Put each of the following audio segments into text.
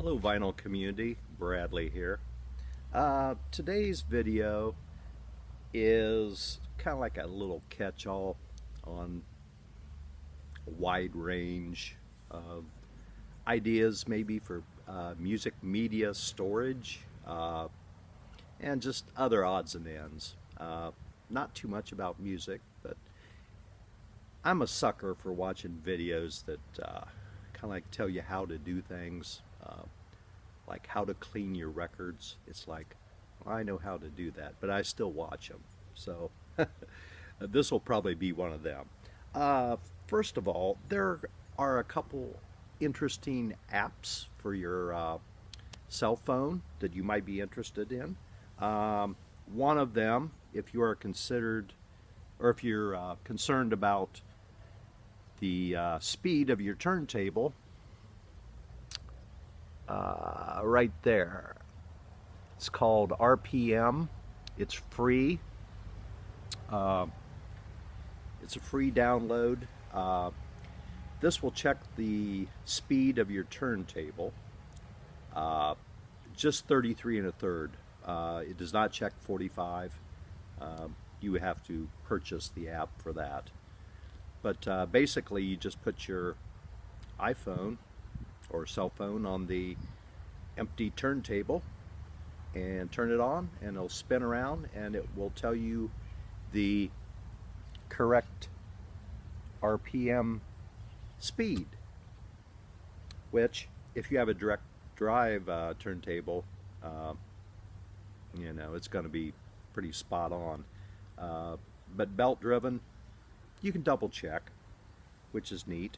Hello vinyl community, Bradley here. Today's video is kind of like a little catch-all on a wide range of ideas maybe for music media storage and just other odds and ends. Not too much about music, but I'm a sucker for watching videos that kind of like tell you how to do things. Like how to clean your records. It's like, I know how to do that, but I still watch them. So this will probably be one of them. First of all, there are a couple interesting apps for your cell phone that you might be interested in. One of them, if you are considered, or if you're concerned about the speed of your turntable, right there. It's called RPM. It's free. It's a free download. This will check the speed of your turntable. Just 33 and a third. It does not check 45. You would have to purchase the app for that. But basically, you just put your iPhone or cell phone on the empty turntable and turn it on, and it'll spin around and it will tell you the correct RPM speed, which if you have a direct drive turntable, it's going to be pretty spot on. But belt driven, you can double check, which is neat.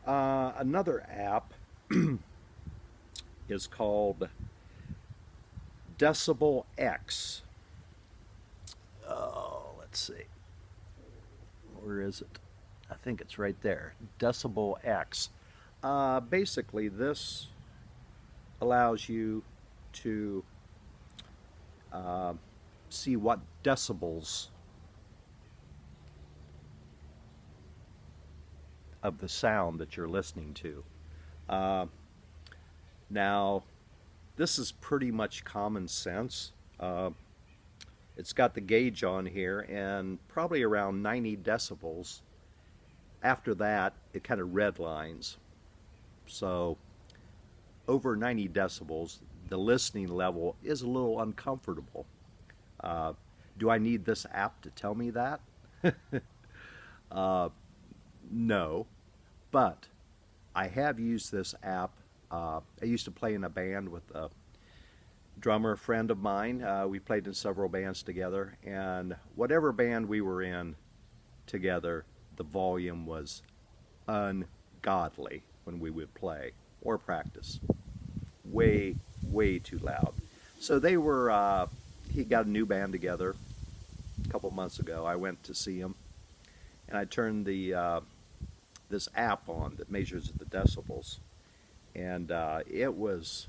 Another app is called Decibel X. Oh, let's see. Where is it? I think it's right there. Decibel X. Basically, this allows you to see what decibels of the sound that you're listening to. Now, this is pretty much common sense. It's got the gauge on here, and probably around 90 decibels. After that, it kind of redlines. So, over 90 decibels, the listening level is a little uncomfortable. Do I need this app to tell me that? No, but I have used this app. I used to play in a band with a drummer friend of mine. We played in several bands together, and whatever band we were in together, the volume was ungodly when we would play or practice. Way, way too loud. So he got a new band together a couple months ago. I went to see him, and I turned this app on that measures the decibels, and it was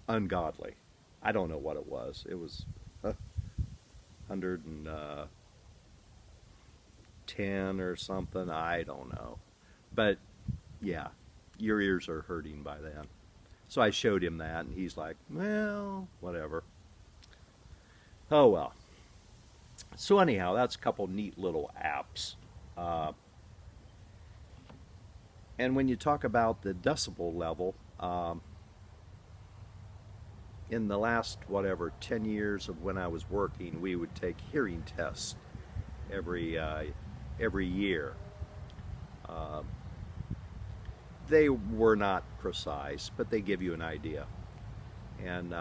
ungodly. I don't know what it was. It was 110 or something. I don't know. But yeah, your ears are hurting by then. So I showed him that, and he's like, well, whatever. Oh well. So anyhow, that's a couple neat little apps. And when you talk about the decibel level, in the last, 10 years of when I was working, we would take hearing tests every year. They were not precise, but they give you an idea. And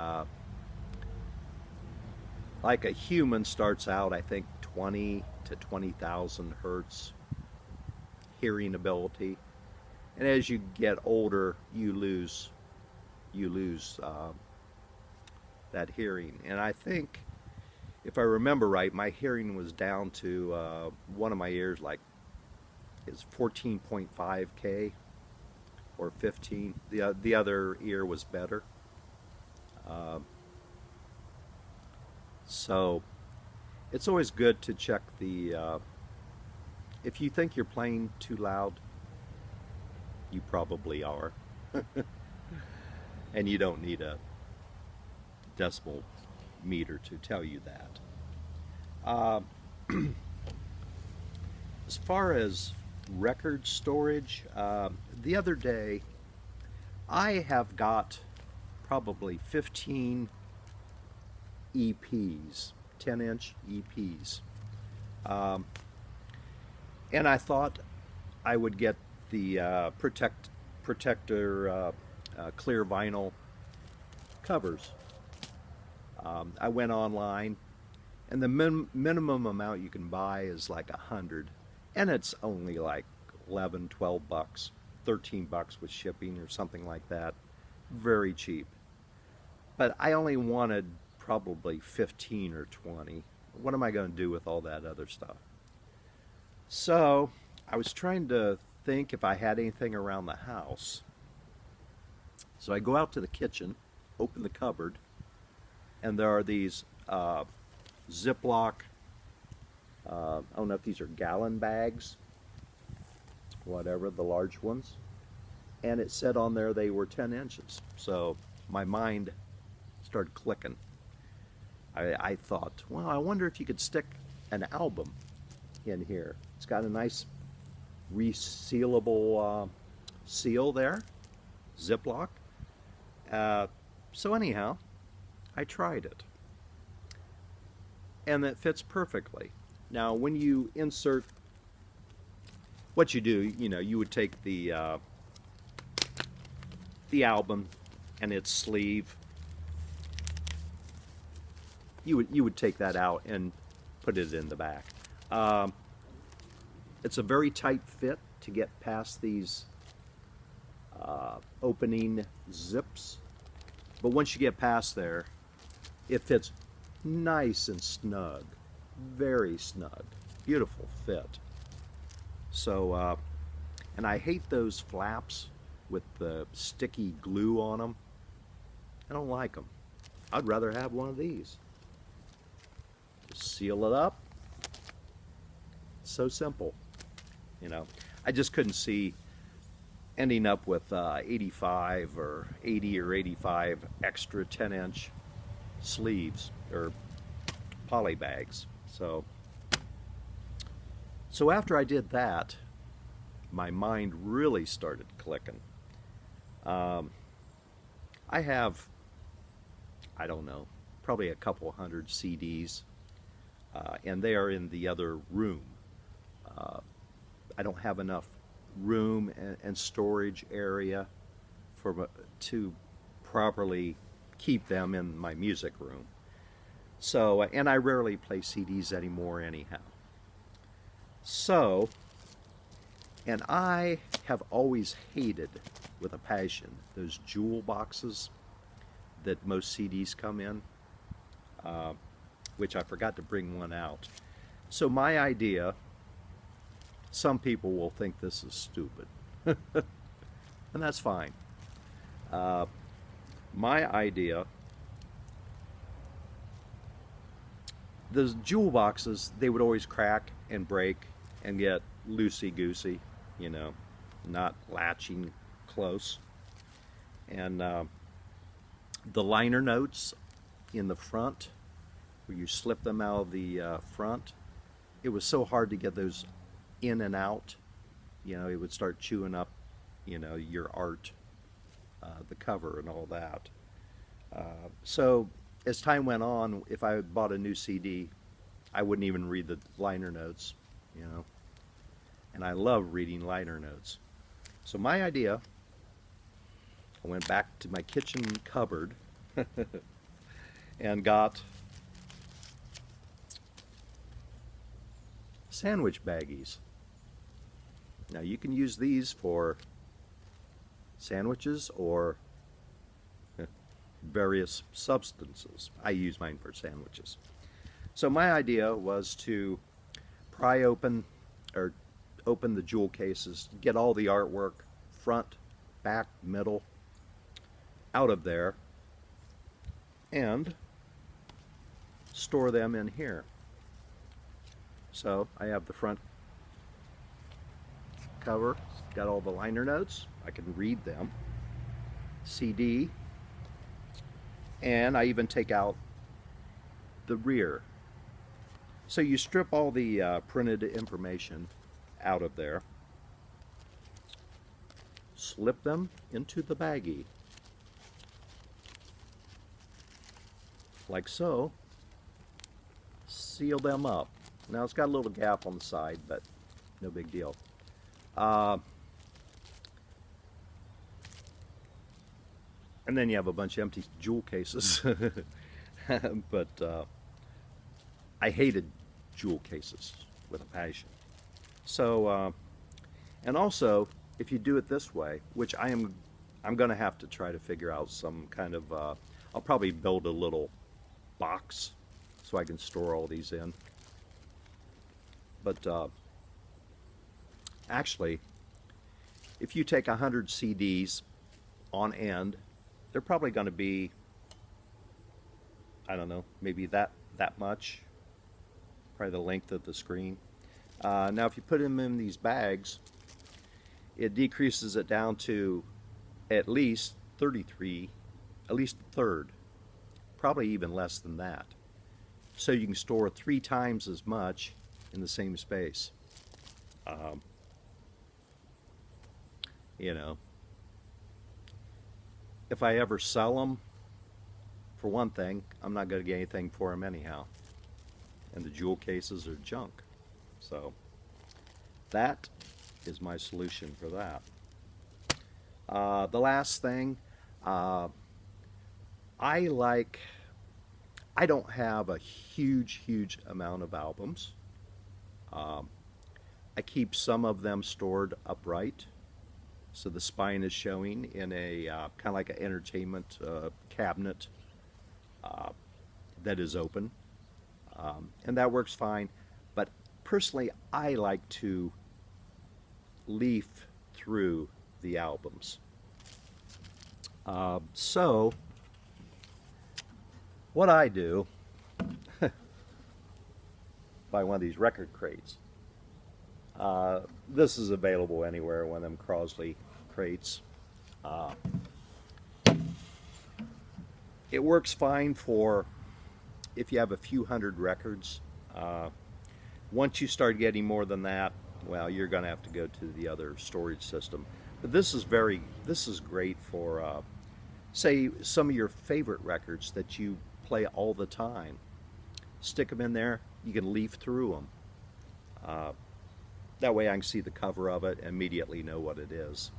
like a human starts out, I think, 20 to 20,000 hertz hearing ability. And as you get older, you lose that hearing. And I think, if I remember right, my hearing was down to one of my ears, like, is 14.5K or 15. The other ear was better. So it's always good to check the. If you think you're playing too loud, you probably are. And you don't need a decimal meter to tell you that. Uh, as far as record storage, the other day I have got probably 15 EPs, 10-inch EPs. And I thought I would get the protector clear vinyl covers. I went online, and the minimum amount you can buy is like 100, and it's only like 11, 12 bucks, 13 bucks with shipping or something like that. Very cheap. But I only wanted probably 15 or 20. What am I going to do with all that other stuff? So I was trying to think if I had anything around the house. So I go out to the kitchen, open the cupboard, and there are these Ziploc, I don't know if these are gallon bags, whatever, the large ones. And it said on there they were 10 inches. So my mind started clicking. I thought, well, I wonder if you could stick an album in here. It's got a nice resealable seal there, Ziploc. So anyhow, I tried it. And it fits perfectly. Now, when you insert, what you do, you would take the album and its sleeve. You would take that out and put it in the back. It's a very tight fit to get past these opening zips. But once you get past there, it fits nice and snug. Very snug. Beautiful fit. So, and I hate those flaps with the sticky glue on them. I don't like them. I'd rather have one of these. Just seal it up. So simple. I just couldn't see ending up with 85 or 80 or 85 extra 10-inch sleeves or poly bags. So after I did that, my mind really started clicking. I have, I don't know, probably a couple hundred CDs, and they are in the other room. I don't have enough room and storage area to properly keep them in my music room. So, and I rarely play CDs anymore anyhow. So, and I have always hated with a passion those jewel boxes that most CDs come in, which I forgot to bring one out. So my idea, some people will think this is stupid, and that's fine. My idea, those jewel boxes, they would always crack and break and get loosey-goosey, not latching close. And the liner notes in the front, where you slip them out of the front, it was so hard to get those in and out. It would start chewing up, your art, the cover and all that. So as time went on, if I bought a new CD, I wouldn't even read the liner notes, And I love reading liner notes. So my idea, I went back to my kitchen cupboard and got sandwich baggies. Now you can use these for sandwiches or various substances. I use mine for sandwiches. So my idea was to pry open or open the jewel cases, get all the artwork, front, back, middle, out of there, and store them in here. So I have the front cover, got all the liner notes, I can read them. CD, And I even take out the rear. So you strip all the printed information out of there, slip them into the baggie, like so, seal them up. Now it's got a little gap on the side, but no big deal. And then you have a bunch of empty jewel cases. But I hated jewel cases with a passion. So, and also, if you do it this way, which I'm going to have to try to figure out some kind of, I'll probably build a little box so I can store all these in. But actually, if you take 100 CDs on end, they're probably going to be, I don't know, maybe that much, probably the length of the screen. Now if you put them in these bags, it decreases it down to at least 33, at least a third, probably even less than that. So you can store 3 times as much in the same space. You know, if I ever sell them, for one thing, I'm not going to get anything for them anyhow. And the jewel cases are junk. So that is my solution for that. The last thing, I don't have a huge amount of albums. I keep some of them stored upright, so the spine is showing in a kind of like an entertainment cabinet that is open, and that works fine. But personally, I like to leaf through the albums. So what I do, buy one of these record crates. This is available anywhere, one of them Crosley crates. It works fine for if you have a few hundred records. Once you start getting more than that, well, you're going to have to go to the other storage system. But this is great for, say, some of your favorite records that you play all the time. Stick them in there. You can leaf through them. That way I can see the cover of it and immediately know what it is.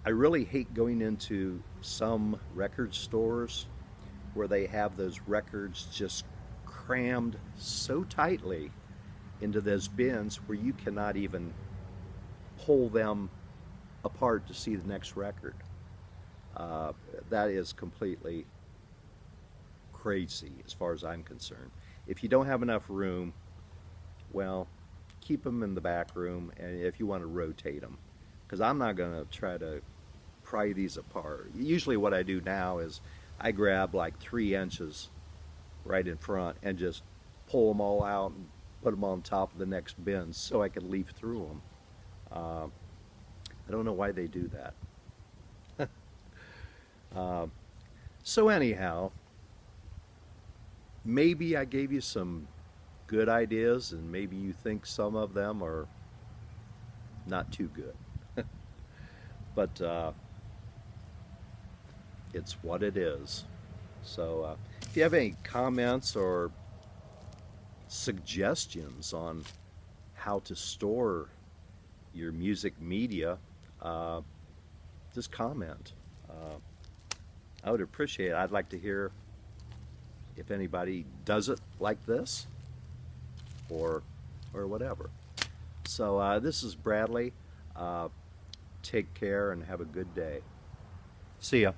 I really hate going into some record stores where they have those records just crammed so tightly into those bins where you cannot even pull them apart to see the next record. That is completely crazy as far as I'm concerned. If you don't have enough room, well, keep them in the back room, and if you want to rotate them, because I'm not going to try to pry these apart. Usually what I do now is I grab like 3 inches right in front and just pull them all out and put them on top of the next bin so I can leaf through them. I don't know why they do that. So anyhow, maybe I gave you some good ideas, and maybe you think some of them are not too good. But it's what it is. So if you have any comments or suggestions on how to store your music media, just comment. I would appreciate it. I'd like to hear if anybody does it like this or whatever. So this is Bradley. Take care and have a good day. See ya.